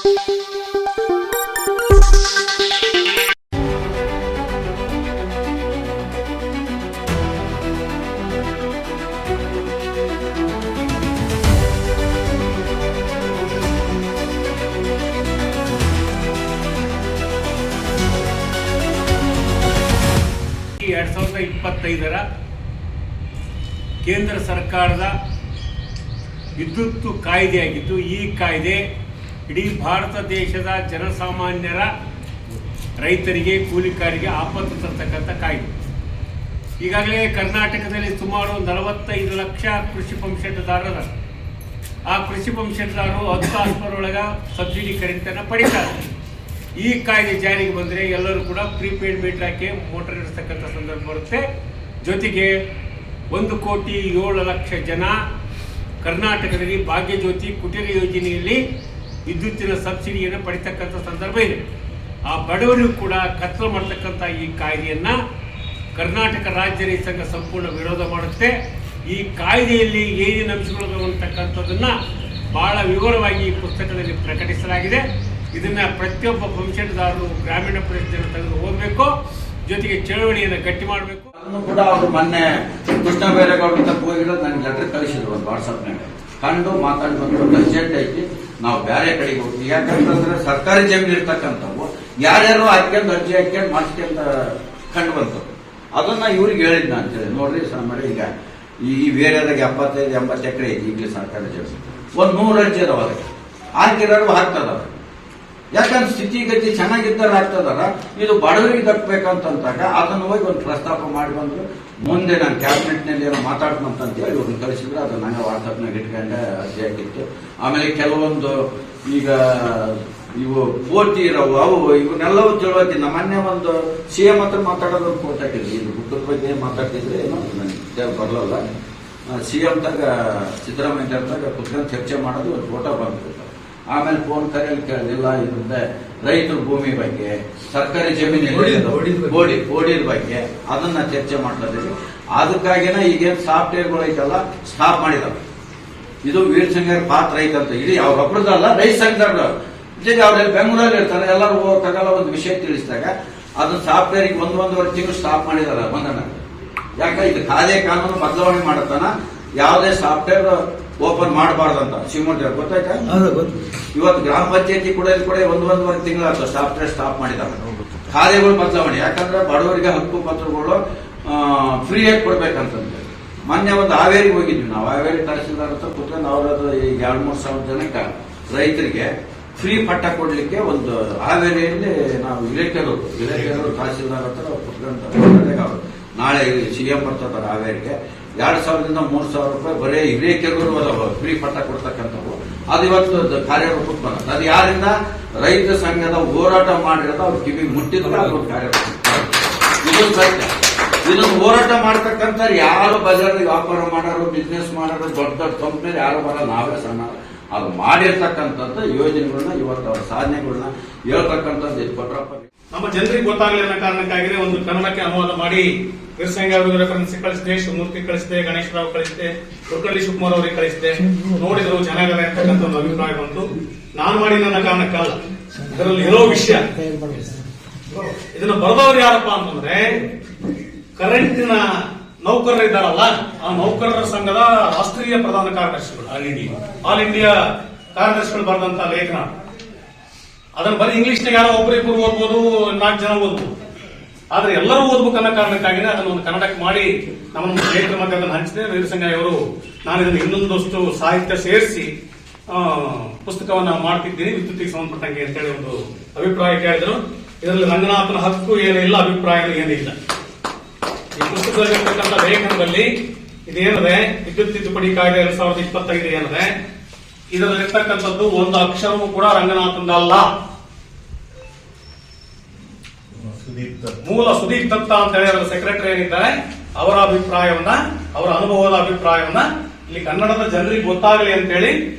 2025 ಕೇಂದ್ರ ಸರ್ಕಾರದ ವಿದ್ಯುತ್ ಕಾಯ್ದೆಯಾಗಿದ್ದು, ಈ ಕಾಯ್ದೆ ಇಡೀ ಭಾರತ ದೇಶದ ಜನಸಾಮಾನ್ಯರ ರೈತರಿಗೆ, ಕೂಲಿಕಾರಿಗೆ ಆಪತ್ತು ತರ್ತಕ್ಕಂಥ ಕಾಯ್ದೆ. ಈಗಾಗಲೇ ಕರ್ನಾಟಕದಲ್ಲಿ ಸುಮಾರು 45 ಲಕ್ಷ ಕೃಷಿ ಪಂಪ್ಸೆಟ್ದಾರರ ಆ ಕೃಷಿ ಪಂಪ್ಸೆಟ್ದಾರರು 10 ಹಾರ್ಸ್ಪವರ್ ಸಬ್ಸಿಡಿ ಕರೆಂಟನ್ನು ಪಡಿತಾರೆ. ಈ ಕಾಯ್ದೆ ಜಾರಿಗೆ ಬಂದರೆ ಎಲ್ಲರೂ ಕೂಡ ಪ್ರೀಪೇಯ್ಡ್ ಮೀಟರ್ ಹಾಕಿ ಮೋಟರ್ ಇಡಿಸ್ತಕ್ಕಂಥ ಸಂದರ್ಭ ಬರುತ್ತೆ. ಜೊತೆಗೆ 1,07,00,000 ಜನ ಕರ್ನಾಟಕದಲ್ಲಿ ಭಾಗ್ಯಜ್ಯೋತಿ ಕುಟೀರ ಯೋಜನೆಯಲ್ಲಿ ವಿದ್ಯುತ್ತಿನ ಸಬ್ಸಿಡಿಯನ್ನು ಪಡಿತಕ್ಕಂಥ ಸಂದರ್ಭ ಇದೆ. ಆ ಬಡವರಿಗೂ ಕೂಡ ಕತ್ತಲು ಮಾಡ್ತಕ್ಕಂಥ ಈ ಕಾಯ್ದೆಯನ್ನು ಕರ್ನಾಟಕ ರಾಜ್ಯ ರೈತ ಸಂಘ ಸಂಪೂರ್ಣ ವಿರೋಧ ಮಾಡುತ್ತೆ. ಈ ಕಾಯ್ದೆಯಲ್ಲಿ ಏನೇನು ಅಂಶಗಳು ಅಂತಕ್ಕಂಥದ್ದನ್ನು ಬಹಳ ವಿವರವಾಗಿ ಈ ಪುಸ್ತಕದಲ್ಲಿ ಪ್ರಕಟಿಸಲಾಗಿದೆ. ಇದನ್ನು ಪ್ರತಿಯೊಬ್ಬ ಪಂಪ್ಸೆಟ್ದಾರರು ಗ್ರಾಮೀಣ ಪ್ರದೇಶದಲ್ಲಿ ತೆಗೆದು ಹೋಗಬೇಕು, ಜೊತೆಗೆ ಚಳವಳಿಯನ್ನು ಗಟ್ಟಿ ಮಾಡಬೇಕು. ಅದನ್ನು ಕೂಡ ಅವರು ಮೊನ್ನೆ ಕೃಷ್ಣ ಬೈರೇಗೌಡ ಅಂತ ಹೋಗಿರೋದು ನನಗೆ ಲೆಟರ್ ಕಳಿಸಿದ್ರು ಒಂದು ವಾಟ್ಸಪ್ನಾಗ. ಕಂಡು ಮಾತಾಡಿ ಬಂದು ಅರ್ಜೆಂಟ್ ಐತಿ, ನಾವು ಬೇರೆ ಕಡೆಗೆ ಹೋಗ್ತೀವಿ. ಯಾಕಂತಂದ್ರೆ ಸರ್ಕಾರಿ ಜಮೀನು ಇರ್ತಕ್ಕಂಥವು ಯಾರ್ಯಾರು ಹಾಕ್ಯಂದು ಅರ್ಜಿ ಹಾಕ್ಯಂಡು ಮಾಡಿಸ್ಕೊಂತ ಕಂಡು ಬಂತು. ಅದನ್ನ ಇವ್ರಿಗೆ ಹೇಳಿದ್ನ ಅಂತೇಳಿ, ನೋಡ್ರಿ ಸಾಮಾನ್ಯ ಈಗ ಈ ಬೇರೆದಾಗ 75-80 ಎಕರೆ ಐತಿ ಈಗಲೇ ಸರ್ಕಾರಿ ಜಮೀನು. ಒಂದು 100 ಅರ್ಜಿ ಅದಾವ, ಅದಕ್ಕೆ ಹಾಕಿರೋರು ಹಾಕ್ತದ. ಯಾಕಂದ್ರೆ ಸ್ಥಿತಿಗತಿ ಚೆನ್ನಾಗಿದ್ದಾರೆ ಆಗ್ತದಾರ, ಇದು ಬಡವರಿಗೆ ದಕ್ಕಬೇಕಂತಂದಾಗ ಅದನ್ನು ಹೋಗಿ ಒಂದು ಪ್ರಸ್ತಾಪ ಮಾಡಿ ಬಂದ್ರು. ಮುಂದೆ ನಾನು ಕ್ಯಾಬಿನೆಟ್ ನಲ್ಲಿ ಏನೋ ಮಾತಾಡ್ತಂತ ಹೇಳಿ ಇವ್ರನ್ನ ಕಳಿಸಿದ್ರು. ಅದನ್ನ ನಂಗೆ ವಾಟ್ಸಪ್ನಾಗ ಇಟ್ಕೊಂಡೆ ಅರ್ಜಿ ಹಾಕಿತ್ತು. ಆಮೇಲೆ ಕೆಲವೊಂದು ಈಗ ಇವು ಪೂರ್ತಿ ಇರೋವು ಅವು ಇವನ್ನೆಲ್ಲವೂ ತಿಳುವತಿ. ಮೊನ್ನೆ ಒಂದು CM ಹತ್ರ ಮಾತಾಡೋದು ಫೋಟೋ ಹಾಕಿದ್ವಿ. ಇದು ಹುಟ್ಟದ ಬಗ್ಗೆ ಮಾತಾಡ್ತಿದ್ರೆ ಏನೋ ನನಗೆ ಬರಲ್ಲ. CM ತಾಗ ಸಿದ್ದರಾಮಯ್ಯ ಅಂತಾಗ ಕುತ್ಕೊಂಡು ಚರ್ಚೆ ಮಾಡೋದು ಒಂದು ಫೋಟೋ ಬಂದ್ಬಿಟ್ಟು. ಆಮೇಲೆ ಫೋನ್ ಕರೆಯಲ್ಲಿ ಕೇಳಿಲ್ಲ. ಇದ್ರಿಂದ ರೈತರ ಭೂಮಿ ಬಗ್ಗೆ, ಸರ್ಕಾರಿ ಜಮೀನು ಓಡಿದ ಬಗ್ಗೆ ಅದನ್ನ ಚರ್ಚೆ ಮಾಡ್ತಾ ಇದ್ದೀವಿ. ಅದಕ್ಕಾಗಿನ ಈಗೇನು ಸಾಫ್ಟ್ವೇರ್ಗಳು ಐತಲ್ಲ ಸ್ಟಾಪ್ ಮಾಡಿದಾರೆ. ಇದು ವೀರ್ ಸಂಘರ ಪಾತ್ರ ಐತಂತ ಇಡೀ ಅವ್ರೊಬ್ಬರದಲ್ಲ, ರೈತ ಸಂಘದ ಜೊತೆಗೆ ಅವ್ರೆಲ್ಲ ಬೆಂಗಳೂರಲ್ಲಿ ಇರ್ತಾರೆ. ಎಲ್ಲರೂ ಹೋಗಕ್ಕಾಗಲ್ಲ. ಒಂದು ವಿಷಯ ತಿಳಿಸಿದಾಗ ಅದನ್ನ ಸಾಫ್ಟ್ವೇರ್ಗೆ 1-1.5 ತಿಂಗಳು ಸ್ಟಾಪ್ ಮಾಡಿದಾರೆ ಬಂಧನ. ಯಾಕೆ ಇದು ಕಾಯ್ದೆ ಕಾನೂನು ಬದಲಾವಣೆ ಮಾಡತ್ತಾನ ಯಾವುದೇ ಸಾಫ್ಟ್ವೇರ್ ಓಪನ್ ಮಾಡಬಾರ್ದಂತ ಶಿವಮೊಗ್ಗ ಗೊತ್ತಾಯ್ತಾ? ಇವತ್ತು ಗ್ರಾಮ ಪಂಚಾಯತಿ ಕೂಡ 1-1.5 ತಿಂಗಳು ಸಾಫ್ಟ್ವೇರ್ ಸ್ಟಾಪ್ ಮಾಡಿದ್ದಾರೆ. ಕಾಯ್ದೆಗಳು ಬದಲಾವಣೆ. ಯಾಕಂದ್ರೆ ಬಡವರಿಗೆ ಹಕ್ಕು ಪತ್ರಗಳು ಫ್ರೀಯಾಗಿ ಕೊಡ್ಬೇಕಂತಂದ್ರೆ ಮೊನ್ನೆ ಒಂದು ಹಾವೇರಿಗೆ ಹೋಗಿದ್ವಿ ನಾವು. ಹಾವೇರಿ ತಹಸೀಲ್ದಾರ್ ಹತ್ರ ಕುತ್ಕೊಂಡು ಅವರದ್ದು ಈಗ 2-3 ಸಾವಿರ ಜನಕ್ಕೆ ರೈತರಿಗೆ ಫ್ರೀ ಪಟ್ಟ ಕೊಡ್ಲಿಕ್ಕೆ ಒಂದು ಹಾವೇರಿಯಲ್ಲಿ ನಾವು ಇಲೇಕೆರೂರು ತಹಸೀಲ್ದಾರ್ ಹತ್ರ ಕುತ್ಕೊಂಡು ನಾಳೆ CM ಬರ್ತಾರೆ ಹಾವೇರಿಗೆ. 2,000ದಿಂದ 3,000 ರೂಪಾಯಿ ಬರೀ ಹಿರೇಕೆರೂರು ಫ್ರೀ ಪಟ್ಟ ಕೊಡ್ತಕ್ಕಂಥವು. ಅದು ಇವತ್ತು ಕಾರ್ಯರೂಪಕ್ಕೆ ಬರುತ್ತೆ. ಅದು ಯಾರಿಂದ ರೈತ ಸಂಘದ ಹೋರಾಟ ಮಾಡಿರೋದು ಅವ್ರ ಕಿವಿ ಮುಟ್ಟಿದ್ರೆ ಅದು ಕಾರ್ಯರೂಪ. ಇದು ಸತ್ಯ. ಇದನ್ನು ಹೋರಾಟ ಮಾಡ್ತಕ್ಕಂಥ ಯಾರು ಬಜಾರ್ಗೆ ವ್ಯಾಪಾರ ಮಾಡೋರು, ಬಿಸ್ನೆಸ್ ಮಾಡೋರು, ದೊಡ್ಡ ದೊಡ್ಡ ಕಂಪ್ನಿ ಯಾರು ಬರಲ್ಲ, ನಾವೇ ಸಣ್ಣ. ಅದು ಮಾಡಿರ್ತಕ್ಕಂಥದ್ದು ಯೋಜನೆಗಳನ್ನ ಇವತ್ತು ಅವರ ಸಾಧನೆಗಳನ್ನ ಹೇಳ್ತಕ್ಕಂಥದ್ದು ಇದು ಕೊಟ್ರಪ್ಪ. ನಮ್ಮ ಜನರಿಗೆ ಗೊತ್ತಾಗಲಿ ಅನ್ನೋ ಕಾರಣಕ್ಕಾಗಿ ಒಂದು ಕನ್ನಡಕ್ಕೆ ಅನುವಾದ ಮಾಡಿ ವೀರಸಂಘ ರೆಫರೆನ್ಸ್ ಕಳಿಸಿದೆ, ಶಿವಮೂರ್ತಿ ಕಳಿಸಿದೆ, ಗಣೇಶ ರಾವ್ ಕಳಿಸಿದೆ, ಹುರ್ಕಳ್ಳಿ ಶಿವಕುಮಾರ್ ಅವರಿಗೆ ಕಳಿಸಿದೆ. ನೋಡಿದ್ರು ಚೆನ್ನಾಗಿದೆ ಅಂತಕ್ಕಂಥ ಒಂದು ಅಭಿಪ್ರಾಯ ಬಂತು. ನಾನು ಮಾಡಿ ನನ್ನ ಕಾರಣಕ್ಕಲ್ಲ, ಇದರಲ್ಲಿ ಇರೋ ವಿಷಯ. ಇದನ್ನ ಬರೆದವರು ಯಾರಪ್ಪ ಅಂತಂದ್ರೆ ಕರೆಂಟಿನ ನೌಕರರು ಇದ್ದಾರಲ್ಲ, ಆ ನೌಕರರ ಸಂಘದ ರಾಷ್ಟ್ರೀಯ ಪ್ರಧಾನ ಕಾರ್ಯದರ್ಶಿಗಳು, ಆಲ್ ಇಂಡಿಯಾ ಕಾರ್ಯದರ್ಶಿಗಳು ಬರೆದಂತ ಲೇಖನ. ಅದನ್ನ ಬರೀ ಇಂಗ್ಲಿಷ್ನಾಗ ಯಾರೋ ಒಬ್ಬರಿಬ್ಬರು ಓದ್ಬೋದು, 4 ಜನ ಓದ್ಬೋದು. ಆದ್ರೆ ಎಲ್ಲರೂ ಓದ್ಬೇಕು ಅನ್ನೋ ಕಾರಣಕ್ಕಾಗಿ ಅದನ್ನ ಒಂದು ಕನ್ನಡಕ್ಕೆ ಮಾಡಿ ನಮ್ಮ ಲೇಖನ ಮಧ್ಯೆ ಅದನ್ನು ಹಂಚಿದೆ. ವೀರಸಂಘ ಅವರು ನಾನು ಇದನ್ನು ಇನ್ನೊಂದಷ್ಟು ಸಾಹಿತ್ಯ ಸೇರಿಸಿ ಪುಸ್ತಕವನ್ನ ಮಾಡ್ತಿದ್ದೀನಿ ವಿದ್ಯುತ್ತಿಗೆ ಸಂಬಂಧಪಟ್ಟಂಗೆ ಅಂತೇಳಿ ಒಂದು ಅಭಿಪ್ರಾಯ ಕೇಳಿದ್ರು. ಇದರಲ್ಲಿ ರಂಗನಾಥನ ಹಕ್ಕು ಏನಿಲ್ಲ, ಅಭಿಪ್ರಾಯ ಏನಿಲ್ಲ. ಈ ಪುಸ್ತಕದಲ್ಲಿರ್ತಕ್ಕಂಥ ಲೇಖನದಲ್ಲಿ ಇದೇನಿದೆ, ವಿದ್ಯುತ್ ತಿದ್ದುಪಡಿ ಕಾಯ್ದೆ 2025 ಏನಿದೆ, ಇದರಲ್ಲಿರ್ತಕ್ಕಂಥದ್ದು ಒಂದು ಅಕ್ಷರವೂ ಕೂಡ ರಂಗನಾಥಂದಲ್ಲ. ಮೂಲ ಸುದೀಪ್ ದತ್ತ ಅಂತ ಹೇಳಿ ಅವರ ಸೆಕ್ರೆಟರಿ ಏನಿದ್ದಾರೆ ಅವರ ಅಭಿಪ್ರಾಯವನ್ನ, ಅವರ ಅನುಭವದ ಅಭಿಪ್ರಾಯವನ್ನ ಇಲ್ಲಿ ಕನ್ನಡದ ಜನರಿಗೆ ಗೊತ್ತಾಗಲಿ ಅಂತ ಹೇಳಿ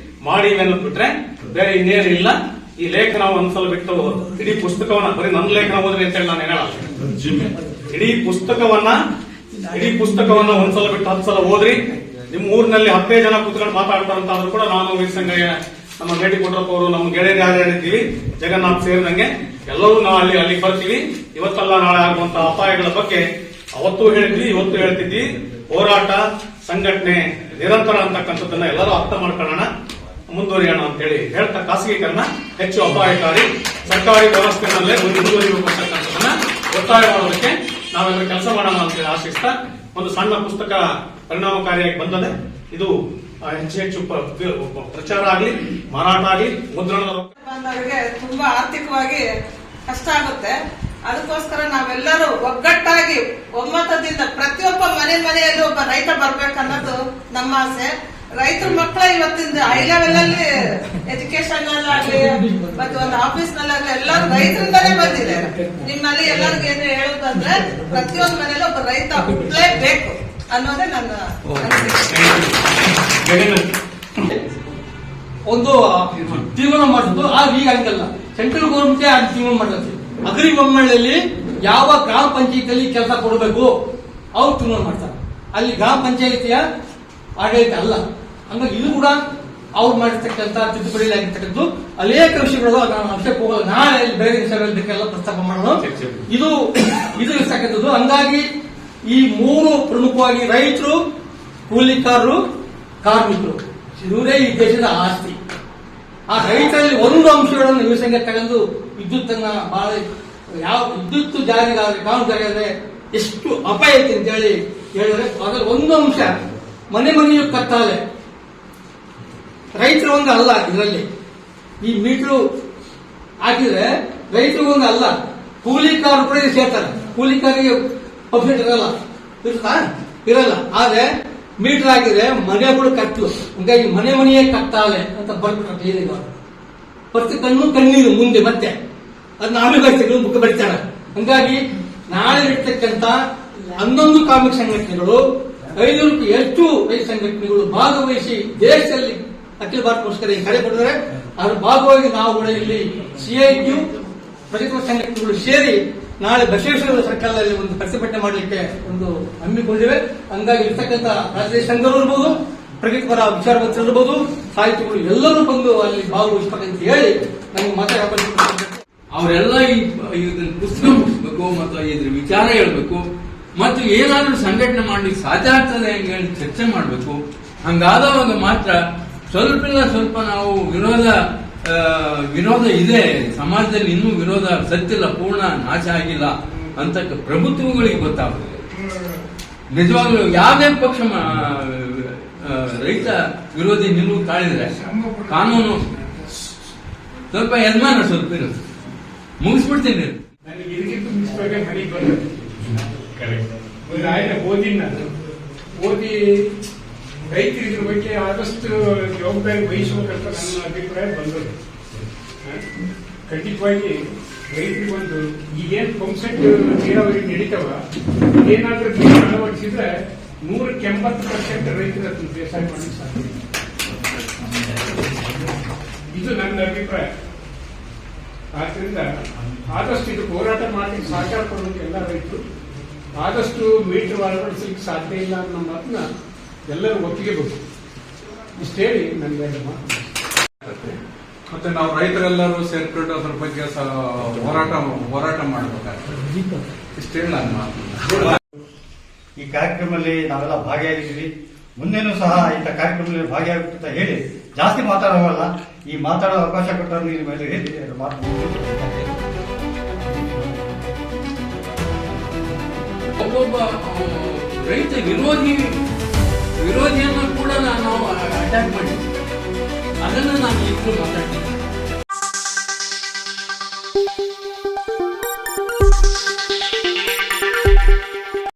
ಮಾಡಿ ಬಿಟ್ರೆ ಬೇರೆ ಇನ್ನೇನಿಲ್ಲ. ಈ ಲೇಖನ ಒಂದ್ಸಲ ಬಿಟ್ಟು ಇಡೀ ಪುಸ್ತಕವನ್ನ, ಬರೀ ನನ್ನ ಲೇಖನ ಓದ್ರಿ ಅಂತ ಹೇಳಿ ನಾನು ಹೇಳಲ್ಲ. ಇಡೀ ಪುಸ್ತಕವನ್ನ ಒಂದ್ಸಲ ಬಿಟ್ಟು 10 ಸಲ ಓದ್ರಿ. ನಿಮ್ಮ ಊರಿನಲ್ಲಿ 10 ಜನ ಕೂತ್ಕೊಂಡು ಮಾತಾಡ್ತಾರಂತಾದ್ರೂ ಕೂಡ ನಾನು ವೀರಸಂಘ ನಮ್ಮ ಮೇಟಿ ಕೊಟ್ರಪ್ಪ ಅವರು ನಮ್ಮ ಗೆಳೆಯರು ಯಾರು ಹೇಳಿದ್ದೀವಿ ಜಗನ್ನಾಥ್ ಸೇರಿದಂಗೆ ಎಲ್ಲರೂ ನಾವು ಅಲ್ಲಿಗೆ ಬರ್ತೀವಿ. ಇವತ್ತಲ್ಲ ನಾಳೆ ಆಗುವಂತಹ ಅಪಾಯಗಳ ಬಗ್ಗೆ ಅವತ್ತು ಹೇಳಿದ್ವಿ, ಇವತ್ತು ಹೇಳ್ತಿದ್ವಿ. ಹೋರಾಟ ಸಂಘಟನೆ ನಿರಂತರ ಅಂತಕ್ಕಂಥದ್ದನ್ನ ಎಲ್ಲರೂ ಅರ್ಥ ಮಾಡ್ಕೊಳ್ಳೋಣ, ಮುಂದುವರಿಯೋಣ ಅಂತ ಹೇಳಿ ಹೇಳ್ತಾ, ಖಾಸಗೀಕರಣ ಹೆಚ್ಚು ಅಪಾಯಕಾರಿ, ಸರ್ಕಾರಿ ವ್ಯವಸ್ಥೆನಲ್ಲೇ ಮುಂದುವರಿಯಬೇಕು ಅಂತಕ್ಕಂಥದ್ದನ್ನ ಒತ್ತಾಯ ಮಾಡೋದಕ್ಕೆ ನಾವೆಲ್ಲರೂ ಕೆಲಸ ಮಾಡೋಣ ಅಂತ ಹೇಳಿ ಆಶಿಸ್ತಾ, ಒಂದು ಸಣ್ಣ ಪುಸ್ತಕ ಪರಿಣಾಮಕಾರಿಯಾಗಿ ಬಂದದೆ. ಇದು ಹೆಚ್ಚು ಪ್ರಚಾರ ಆಗಲಿ, ಮಾರಾಟ ಆಗಲಿ, ಮುದ್ರಣದ ಬಂದವರಿಗೆ ತುಂಬಾ ಆರ್ಥಿಕವಾಗಿ ಕಷ್ಟ ಆಗುತ್ತೆ. ಅದಕ್ಕೋಸ್ಕರ ನಾವೆಲ್ಲರೂ ಒಗ್ಗಟ್ಟಾಗಿ ಒಮ್ಮತದಿಂದ ಪ್ರತಿಯೊಬ್ಬ ಮನೆಯಲ್ಲೂ ಒಬ್ಬ ರೈತ ಬರ್ಬೇಕನ್ನೋದು ನಮ್ಮ ಆಸೆ. ರೈತರ ಮಕ್ಕಳ ಇವತ್ತಿಂದ ಹೈ ಲೆವೆಲ್ ಅಲ್ಲಿ ಎಜುಕೇಶನ್ ಅಲ್ಲಾಗ್ಲಿ ಮತ್ತೆ ಒಂದು ಆಫೀಸ್ ನಲ್ಲಾಗ್ಲಿ ಎಲ್ಲರೂ ರೈತರಿಂದಾನೇ ಬಂದಿದ್ದಾರೆ. ನಿಮ್ಮಲ್ಲಿ ಎಲ್ಲರಿಗೂ ಏನು ಹೇಳುದಂದ್ರೆ ಪ್ರತಿಯೊಂದು ಮನೆಯಲ್ಲೂ ಒಬ್ಬ ರೈತ ಹುಟ್ಟಲೇಬೇಕು ಅನ್ನೋದೇ ನನ್ನ ಒಂದು ತೀರ್ಮಾನ ಮಾಡಿದ್ದು. ಆದ್ರೆ ಈಗ ಹಂಗಲ್ಲ, ಸೆಂಟ್ರಲ್ ಗೌರ್ಮೆಂಟ್ ಅದು ತೀರ್ಮಾನ ಮಾಡುತ್ತೆ. ಅಗ್ರಿ ಬೊಮ್ಮಳ್ಳಿಯಲ್ಲಿ ಯಾವ ಗ್ರಾಮ ಪಂಚಾಯತಿಯಲ್ಲಿ ಕೆಲಸ ಕೊಡಬೇಕು ಅವ್ರು ತೀರ್ಮಾನ ಮಾಡ್ತಾರೆ. ಅಲ್ಲಿ ಗ್ರಾಮ ಪಂಚಾಯತಿಯ ಆಡಳಿತ ಅಲ್ಲ. ಹಂಗಾಗಿ ಇದು ಕೂಡ ಅವ್ರು ಮಾಡಿರ್ತಕ್ಕಂಥ ತಿದ್ದುಪಡಿಯಲ್ಲಿ ಆಗಿರ್ತಕ್ಕಂಥದ್ದು ಅನೇಕ ವಿಷಯಗಳು ನಾನು ಅಂಶಕ್ಕೆ ಹೋಗೋದು. ನಾಳೆ ಬೇರೆ ವಿಷಯಗಳಲ್ಲಿ ಬೇಕೆಲ್ಲ ಪ್ರಸ್ತಾಪ ಮಾಡೋದು ಇದು ಇರ್ತಕ್ಕಂಥದ್ದು. ಹಂಗಾಗಿ ಈ ಮೂರು ಪ್ರಮುಖವಾಗಿ ರೈತರು, ಕೂಲಿಕಾರರು, ಕಾರ್ಮಿಕರು ಇವರೇ ಈ ದೇಶದ ಆಸ್ತಿ. ಆ ರೈತರಲ್ಲಿ ಒಂದು ಅಂಶಗಳನ್ನು ವಿಷಯ ತಗೊಂಡು ವಿದ್ಯುತ್ತನ್ನ ಬಹಳ ಯಾವ ವಿದ್ಯುತ್ ಜಾರಿಗಾದ್ರೆ ಕಾನೂನು ಜಾರಿಗಾದ್ರೆ ಎಷ್ಟು ಅಪಾಯ ಐತೆ ಅಂತ ಹೇಳಿ ಹೇಳಿದ್ರೆ ಅದ್ರಲ್ಲಿ ಒಂದು ಅಂಶ ಮನೆಯೂ ಕತ್ತಾಲೆ. ರೈತರು ಒಂದು ಅಲ್ಲ ಇದರಲ್ಲಿ. ಈ ಮೀಟರ್ ಹಾಕಿದ್ರೆ ರೈತರು ಒಂದು ಅಲ್ಲ, ಕೂಲಿಕಾರರು ಕೂಡ ಸೇರ್ತಾರೆ. ಕೂಲಿಕಾರಿಗೆ ಪರ್ಸೆಂಟ್ ಇರಲ್ಲ. ಆದ್ರೆ ಮೀಟರ್ ಹಾಕಿದ್ರೆ ಮನೆಗಳು ಕತ್ತು. ಹಂಗಾಗಿ ಮನೆಯೇ ಕತ್ತಾಲೆ ಅಂತ ಬರ್ಬಿಟ್ರೆ ಏನಿಲ್ಲ. ಪ್ರತಿ ಕಣ್ಣೀರು ಮುಂದೆ ಮತ್ತೆ ಅದನ್ನ ಆಮೇಲೆ ಬರ್ತೀವಿ, ಬುಕ್ ಬರೀತಾರೆ. ಹಂಗಾಗಿ ನಾಳೆ ಇರ್ತಕ್ಕಂಥ 11 ಕಾರ್ಮಿಕ ಸಂಘಟನೆಗಳು, 500ಕ್ಕೂ ಹೆಚ್ಚು ರೈತ ಸಂಘಟನೆಗಳು ಭಾಗವಹಿಸಿ ದೇಶದಲ್ಲಿ ಅಖಿಲ ಭಾರತಗೋಸ್ಕರ ಈ ಕರೆ ಕೊಟ್ಟಿದ್ದಾರೆ. ಅದ್ರ ಭಾಗವಾಗಿ ನಾವು ಕೂಡ ಇಲ್ಲಿ CITU ಪ್ರತಿಪಕ್ಷ ಸಂಘಟನೆಗಳು ಸೇರಿ ನಾಳೆ ಬಸವೇಶ್ವರ ಸರ್ಕಲ್ನಲ್ಲಿ ಒಂದು ಪ್ರತಿಭಟನೆ ಮಾಡಲಿಕ್ಕೆ ಒಂದು ಹಮ್ಮಿಕೊಂಡಿವೆ. ಹಂಗಾಗಿ ಇರ್ತಕ್ಕಂಥ ರಾಜ್ಯ ಸಂಘರು ಇರ್ಬೋದು, ಪ್ರಗತಿಪರ ವಿಚಾರವಂತರು ಇರ್ಬೋದು, ಸಾಹಿತಿಗಳು ಎಲ್ಲರೂ ಬಂದು ಅಲ್ಲಿ ಭಾಗವಹಿಸಬೇಕಂತ ಹೇಳಿ ನಮ್ಗೆ ಮಾತಾಡಬೇಕು. ಅವರೆಲ್ಲ ಇದನ್ನ ಪುಸ್ತಕ ಮುಗಿಸ್ಬೇಕು ಮತ್ತು ಇದ್ರ ವಿಚಾರ ಹೇಳ್ಬೇಕು ಮತ್ತು ಏನಾದ್ರೂ ಸಂಘಟನೆ ಮಾಡ್ಲಿಕ್ಕೆ ಸಾಧ್ಯ ಆಗ್ತದೆ ಹೇಳಿ ಚರ್ಚೆ ಮಾಡಬೇಕು. ಹಂಗಾದವಾಗ ಮಾತ್ರ ಸ್ವಲ್ಪ ನಾವು ವಿರೋಧ ಇದೆ ಸಮಾಜದಲ್ಲಿ, ಇನ್ನೂ ವಿರೋಧ ಸತ್ತಿಲ್ಲ, ಪೂರ್ಣ ನಾಶ ಆಗಿಲ್ಲ ಅಂತ ಪ್ರಭುತ್ವಗಳಿಗೆ ಗೊತ್ತಾಗ್ತದೆ. ನಿಜವಾಗ್ಲೂ ಯಾವುದೇ ಪಕ್ಷ ರೈತ ವಿರೋಧಿ ನಿಲುವು ತಾಳಿದ್ರೆ ಕಾನೂನು ಸ್ವಲ್ಪ ಯಜಮಾನ ಸ್ವಲ್ಪ ಇರುತ್ತೆ. ಮುಗಿಸ್ಬಿಡ್ತೀನಿ. ನನಗೆ ಇದಕ್ಕಿಂತ ಮುಗಿಸ್ಬೇಕಾದ್ರೆ ಮನೆಗೆ ಬಂದು ಒಂದು ಆಯ್ತು ಓದಿನ ಓದಿ ರೈತರು ಇದ್ರ ಬಗ್ಗೆ ಆದಷ್ಟು ಜವಾಬ್ದಾರಿ ವಹಿಸಬೇಕಂತ ನನ್ನ ಅಭಿಪ್ರಾಯ ಬಂದದ್ದು. ಖಂಡಿತವಾಗಿ ರೈತರಿಗೆ ಒಂದು ಈಗೇನು ಪಂಪ್ಸೆಟ್ ನೀರಾವರಿ ನಡೀತಾವ, ಏನಾದ್ರೂ ನೀರು ಅಳವಡಿಸಿದ್ರೆ 180% ರೈತರ ಬೇಸಾಯ ಮಾಡಲಿಕ್ಕೆ ಸಾಧ್ಯ. ಇದು ನನ್ನ ಅಭಿಪ್ರಾಯ. ಆದ್ರಿಂದ ಆದಷ್ಟು ಇದು ಹೋರಾಟ ಮಾಡಲಿಕ್ಕೆ ಸಹಕಾರ ಕೊಡಬೇಕು ಎಲ್ಲ ರೈತರು. ಆದಷ್ಟು ಮೀಟರ್ ಅಳವಡಿಸಲಿಕ್ಕೆ ಸಾಧ್ಯ ಇಲ್ಲ ಅನ್ನೋ ಮಾತನ್ನ ಎಲ್ಲರೂ ಒಪ್ಪಿಗೆ ಬೇಕು. ಇಷ್ಟು ಹೇಳಿ ನನಗೆ ಮತ್ತೆ ನಾವು ರೈತರೆಲ್ಲರೂ ಸೇರ್ಕೊಂಡು ಅದ್ರ ಬಗ್ಗೆ ಹೋರಾಟ ಮಾಡಬೇಕಾಗ್ತದೆ. ಇಷ್ಟು ಹೇಳಿ ನಾನು ಮಾತು. ಈ ಕಾರ್ಯಕ್ರಮದಲ್ಲಿ ನಾವೆಲ್ಲ ಭಾಗಿಯಾಗಿದ್ದೀವಿ. ಮುಂದೇನೂ ಸಹ ಇಂಥ ಕಾರ್ಯಕ್ರಮದಲ್ಲಿ ಭಾಗಿಯಾಗುತ್ತೆ ಅಂತ ಹೇಳಿ ಜಾಸ್ತಿ ಮಾತಾಡೋಲ್ಲ. ಈ ಮಾತಾಡೋ ಅವಕಾಶ ಕೊಟ್ಟರು ನಿಮ್ಮ ಮೇಲೆ ಹೇಳಿ ಒಬ್ಬೊಬ್ಬ ರೈತ ವಿರೋಧಿಯನ್ನು ಕೂಡ ನಾವು ಅಟ್ಯಾಕ್ ಮಾಡಿದ್ವಿ. ಅದನ್ನು ನಾನು ಈಗಲೂ ಮಾತಾಡ್ತೀನಿ.